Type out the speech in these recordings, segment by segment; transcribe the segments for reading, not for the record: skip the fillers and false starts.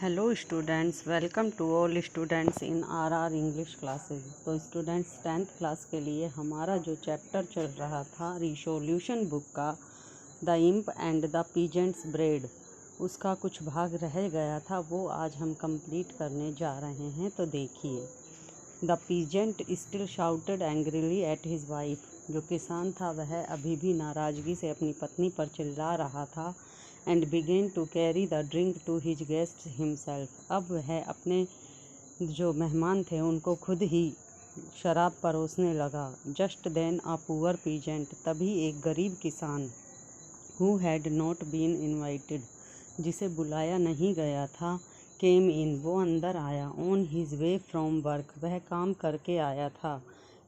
Hello students, welcome to all students in our English classes. तो students 10th class के लिए हमारा जो चैप्टर चल रहा था रिसोल्यूशन बुक का, the imp and the peasant's bread, उसका कुछ भाग रह गया था, वो आज हम कंप्लीट करने जा रहे हैं। तो देखिए, the peasant still shouted angrily at his wife. जो किसान था वह अभी भी नाराज़गी से अपनी पत्नी पर चिल्ला रहा था। And began to carry the drink to his guests himself. अब वह अपने जो मेहमान थे उनको खुद ही शराब परोसने लगा। Just then a poor peasant, तभी एक गरीब किसान, who had not been invited, जिसे बुलाया नहीं गया था, केम इन, वो अंदर आया। On his way from work, वह काम करके आया था।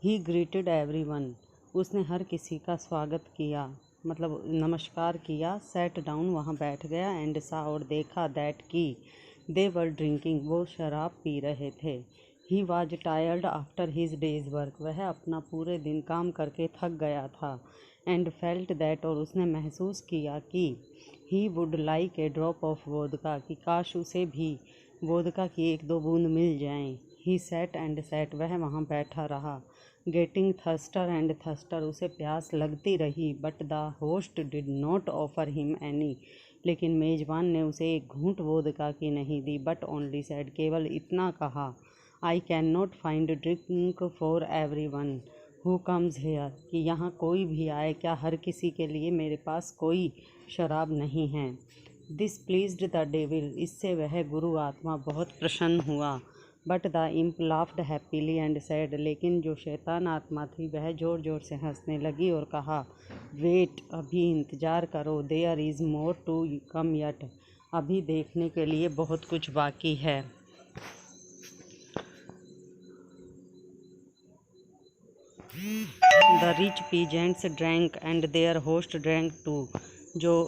ही ग्रीटेड एवरीवन, उसने हर किसी का स्वागत किया, मतलब नमस्कार किया। सेट डाउन, वहाँ बैठ गया। एंड सा, और देखा, दैट की, दे वर ड्रिंकिंग, वो शराब पी रहे थे। He was tired after his days work, वह अपना पूरे दिन काम करके थक गया था। एंड फेल्ट दैट, और उसने महसूस किया कि, he would like a drop of vodka, कि काश उसे भी वोदका की एक दो बूंद मिल जाएं। ही सैट एंड सैट, वह वहाँ बैठा रहा। गेटिंग थर्स्टर एंड थर्स्टर, उसे प्यास लगती रही। But the host did not offer him any, लेकिन मेज़बान ने उसे एक घूंट वोदका की नहीं दी। बट ओनली सैड, केवल इतना कहा, I can not find drink for every one who comes here, कि यहाँ कोई भी आए, क्या हर किसी के लिए मेरे पास कोई शराब नहीं है। दिस प्लीज्ड द डेविल, इससे वह गुरु आत्मा बहुत प्रसन्न हुआ। But the imp laughed happily and sad, लेकिन जो शैतान आत्मा थी वह ज़ोर ज़ोर से हंसने लगी और कहा, वेट, अभी इंतज़ार करो, there is more to come yet, अभी देखने के लिए बहुत कुछ बाकी है। The rich peasants drank and their host drank too, जो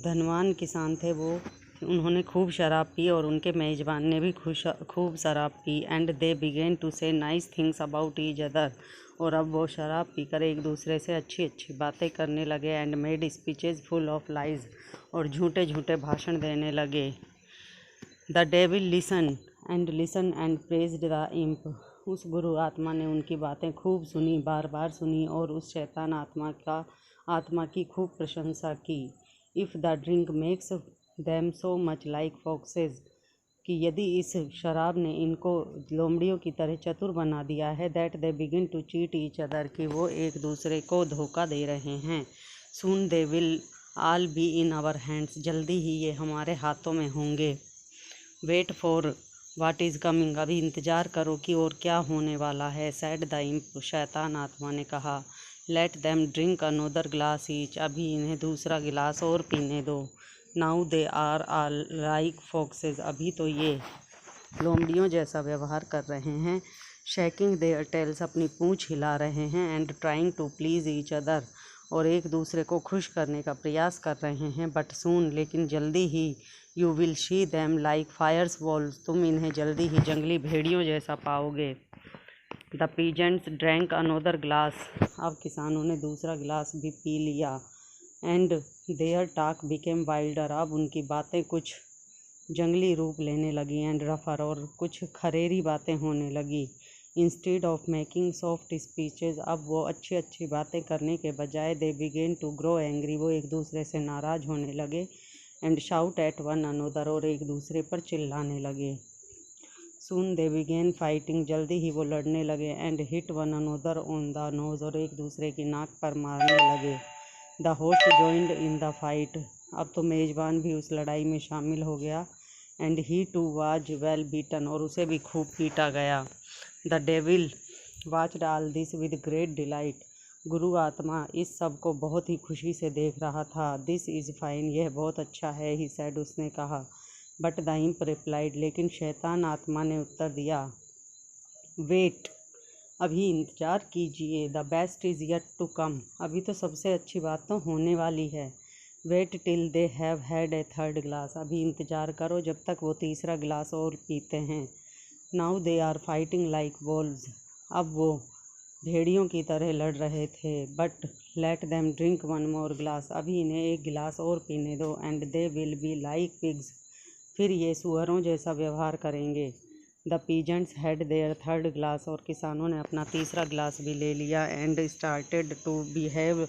धनवान किसान थे वो उन्होंने खूब शराब पी और उनके मेज़बान ने भी खूब शराब पी। And they began to say nice things about each other, और अब वो शराब पीकर एक दूसरे से अच्छी अच्छी बातें करने लगे। And made speeches full of lies, और झूठे झूठे भाषण देने लगे। The devil listen and praised the imp, उस गुरु आत्मा ने उनकी बातें खूब सुनी, बार बार सुनी, और उस शैतान आत्मा की खूब प्रशंसा की। If the drink makes them so much like foxes, कि यदि इस शराब ने इनको लोमड़ियों की तरह चतुर बना दिया है, that they begin to cheat each other, कि वो एक दूसरे को धोखा दे रहे हैं। Soon they will all be in our hands, जल्दी ही ये हमारे हाथों में होंगे। Wait for what is coming, अभी इंतज़ार करो कि और क्या होने वाला है। सैड द इम्प, शैतान आत्मा ने कहा। Let them drink another glass each, अभी इन्हें दूसरा गिलास और पीने दो। Now they are like foxes, अभी तो ये लोमड़ियों जैसा व्यवहार कर रहे हैं। शेकिंग देयर टेल्स, अपनी पूँछ हिला रहे हैं। And trying to please each other, और एक दूसरे को खुश करने का प्रयास कर रहे हैं। बट सून, लेकिन जल्दी ही, you will see them like fierce wolves, तुम इन्हें जल्दी ही जंगली भेड़ियों जैसा पाओगे। The peasants drank another glass, अब किसानों ने दूसरा गिलास भी पी लिया। And their talk became wilder, अब उनकी बातें कुछ जंगली रूप लेने लगी। एंड रफर, और कुछ खरेरी बातें होने लगी। Instead of making soft speeches, अब वो अच्छी अच्छी बातें करने के बजाय, दे बिगेन टू ग्रो एंग्री, वो एक दूसरे से नाराज़ होने लगे। And shout at one another, और एक दूसरे पर चिल्लाने लगे। सून दे बिगेन फाइटिंग, जल्दी ही वो लड़ने लगे। And hit one another on the nose, और एक दूसरे की नाक पर मारने लगे। The host joined in the fight, अब तो मेज़बान भी उस लड़ाई में शामिल हो गया। And he too was well beaten, और उसे भी खूब पीटा गया। The devil watched all this with great delight, गुरु आत्मा इस सब को बहुत ही खुशी से देख रहा था। दिस इज़ फाइन, यह बहुत अच्छा है। ही सैड, उसने कहा। बट द इम्प रिप्लाइड, लेकिन शैतान आत्मा ने उत्तर दिया, वेट, अभी इंतज़ार कीजिए, the best is yet to come, अभी तो सबसे अच्छी बात तो होने वाली है। Wait till they have had a third glass, अभी इंतज़ार करो जब तक वो तीसरा गिलास और पीते हैं। Now they are fighting like wolves, अब वो भेड़ियों की तरह लड़ रहे थे। But let them drink one more glass, अभी इन्हें एक गिलास और पीने दो। And they will be like pigs, फिर ये सुअरों जैसा व्यवहार करेंगे। The peasants had their third glass, और किसानों ने अपना तीसरा ग्लास भी ले लिया। And started to behave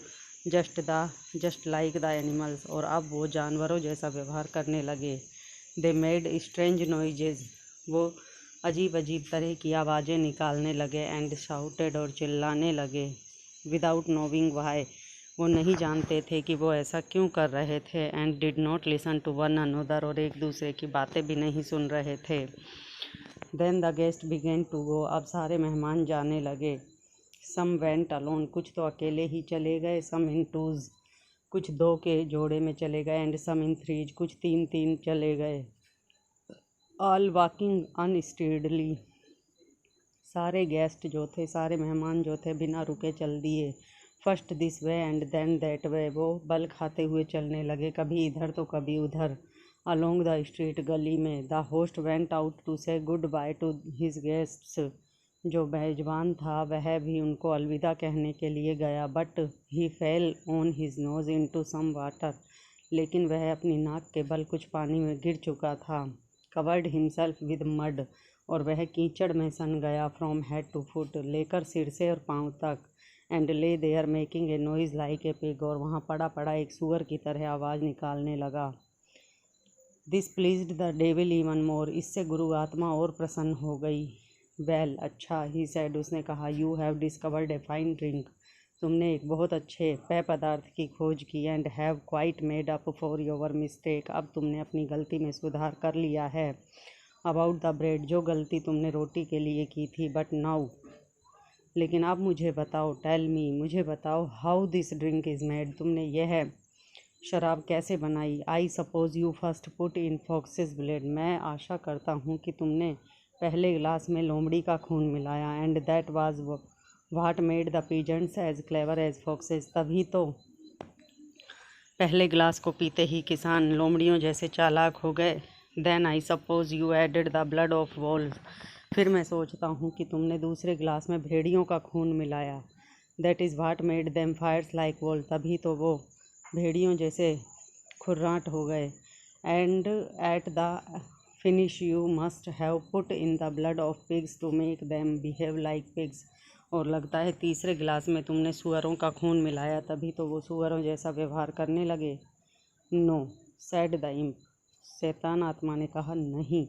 just like the animals, और अब वो जानवरों जैसा व्यवहार करने लगे। दे मेड स्ट्रेंज नॉइजेज, वो अजीब अजीब तरह की आवाज़ें निकालने लगे। एंड शाउटेड, और चिल्लाने लगे। विदाउट नोविंग वाई, वो नहीं जानते थे कि वो ऐसा क्यों कर रहे थे। And did not listen to one another, और एक दूसरे की बातें भी नहीं सुन रहे थे। Then the guest began to go, अब सारे मेहमान जाने लगे। सम वेंट अलोन, कुछ तो अकेले ही चले गए। सम इन टूज, कुछ दो के जोड़े में चले गए। एंड सम इन थ्रीज, कुछ तीन तीन चले गए। ऑल वॉकिंग अनस्टीडली, सारे गेस्ट जो थे, सारे मेहमान जो थे, बिना रुके चल दिए। First this way and then that way, वो बल खाते हुए चलने लगे, कभी इधर तो कभी उधर। अलोंग द स्ट्रीट, गली में। The host went out to say goodbye to his guests, जो मेजबान था वह भी उनको अलविदा कहने के लिए गया। But he fell on his nose into some water, लेकिन वह अपनी नाक के बल कुछ पानी में गिर चुका था। कवर्ड हिमसेल्फ विद मड, और वह कीचड़ में सन गया। फ्रॉम हेड टू फुट, लेकर सिर से और पाँव तक। And lay their making a noise like a pig, और वहाँ पड़ा पड़ा एक सुअर की तरह आवाज़ निकालने लगा। This pleased the devil even more, इससे गुरु आत्मा और प्रसन्न हो गई। वेल, अच्छा, ही सैड, उसने कहा, you have discovered a fine drink, तुमने एक बहुत अच्छे पेय पदार्थ की खोज की। And have quite made up for your mistake, अब तुमने अपनी गलती में सुधार कर लिया है। अबाउट द ब्रेड, जो गलती तुमने रोटी के लिए की थी। बट नाउ, लेकिन अब मुझे बताओ। टेल मी, मुझे बताओ। How this drink is made, तुमने यह शराब कैसे बनाई। आई suppose you first put in foxes blood, मैं आशा करता हूँ कि तुमने पहले गिलास में लोमड़ी का खून मिलाया। And that was what made the peasants as clever as foxes, तभी तो पहले गिलास को पीते ही किसान लोमड़ियों जैसे चालाक हो गए। Then I suppose you added the blood of wolves, फिर मैं सोचता हूँ कि तुमने दूसरे गिलास में भेड़ियों का खून मिलाया। That is what made them fierce like wolves, तभी तो वो भेड़ियों जैसे खुर्राट हो गए। And at the finish you must have put in the blood of pigs to make them behave like pigs, और लगता है तीसरे गिलास में तुमने सुअरों का खून मिलाया, तभी तो वो सुअरों जैसा व्यवहार करने लगे। नो, सैड द इम्प, शैतान आत्मा ने कहा, नहीं।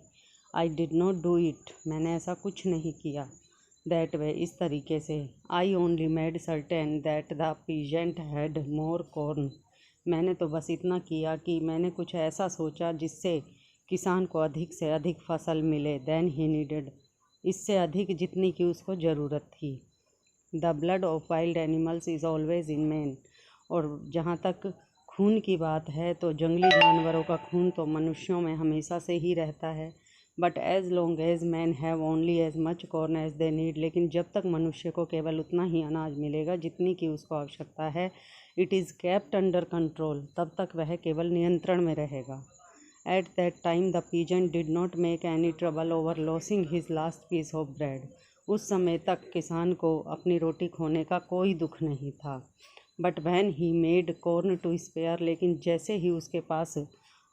I did not do it, मैंने ऐसा कुछ नहीं किया। दैट वे, इस तरीके से। I only made certain that the peasant had more corn, मैंने तो बस इतना किया कि मैंने कुछ ऐसा सोचा जिससे किसान को अधिक से अधिक फसल मिले। देन ही नीडेड, इससे अधिक जितनी की उसको ज़रूरत थी। The blood of wild animals is always in man, और जहाँ तक खून की बात है तो जंगली जानवरों का खून तो मनुष्यों में हमेशा से ही रहता है। But as long as man have only as much corn as they need, लेकिन जब तक मनुष्य को केवल उतना ही अनाज मिलेगा जितनी की उसको आवश्यकता है, it is kept under control, तब तक वह केवल नियंत्रण में रहेगा। At that time the peasant did not make any trouble over losing his last piece of bread, उस समय तक किसान को अपनी रोटी खोने का कोई दुख नहीं था। But when he made corn to spare, लेकिन जैसे ही उसके पास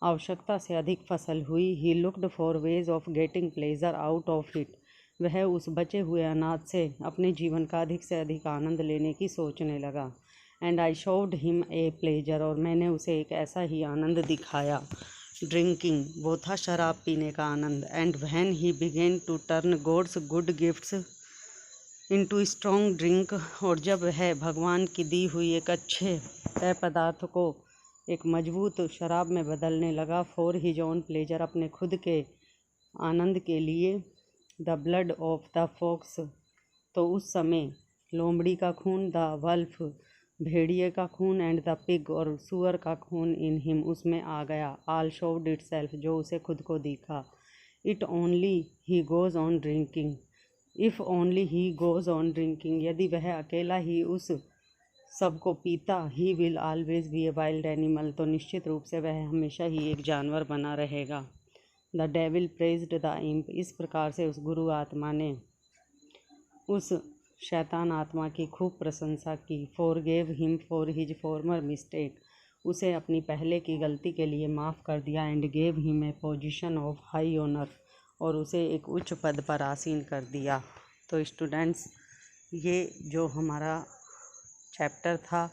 आवश्यकता से अधिक फसल हुई, he looked for ways of getting pleasure out of it, वह उस बचे हुए अनाज से अपने जीवन का अधिक से अधिक आनंद लेने की सोचने लगा। And I showed him a pleasure, और मैंने उसे एक ऐसा ही आनंद दिखाया। ड्रिंकिंग, वो था शराब पीने का आनंद। And when he began to turn God's good gifts into strong drink, और जब वह भगवान की दी हुई एक अच्छे पेय पदार्थ को एक मजबूत शराब में बदलने लगा। फॉर हिज ओन प्लेजर, अपने खुद के आनंद के लिए। The blood of the fox, तो उस समय लोमड़ी का खून। द वल्फ, भेड़िए का खून। एंड द पिग, और सुअर का खून। इन हिम, उसमें आ गया। आल शोव्ड इट सेल्फ, जो उसे खुद को दिखा। It only he goes on drinking, if only he goes on drinking, यदि वह अकेला ही उस सबको पीता, he will always be a wild animal, तो निश्चित रूप से वह हमेशा ही एक जानवर बना रहेगा। The devil praised the imp, इस प्रकार से उस गुरु आत्मा ने उस शैतान आत्मा की खूब प्रशंसा की। Forgave him for his farmer mistake, उसे अपनी पहले की गलती के लिए माफ़ कर दिया and gave him a position of high honour, और उसे एक उच्च पद पर आसीन कर दिया। तो स्टूडेंट्स, ये जो हमारा चैप्टर था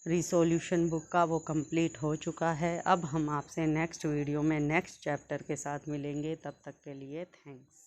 रिसोल्यूशन बुक का वो कंप्लीट हो चुका है। अब हम आपसे नेक्स्ट वीडियो में नेक्स्ट चैप्टर के साथ मिलेंगे। तब तक के लिए थैंक्स।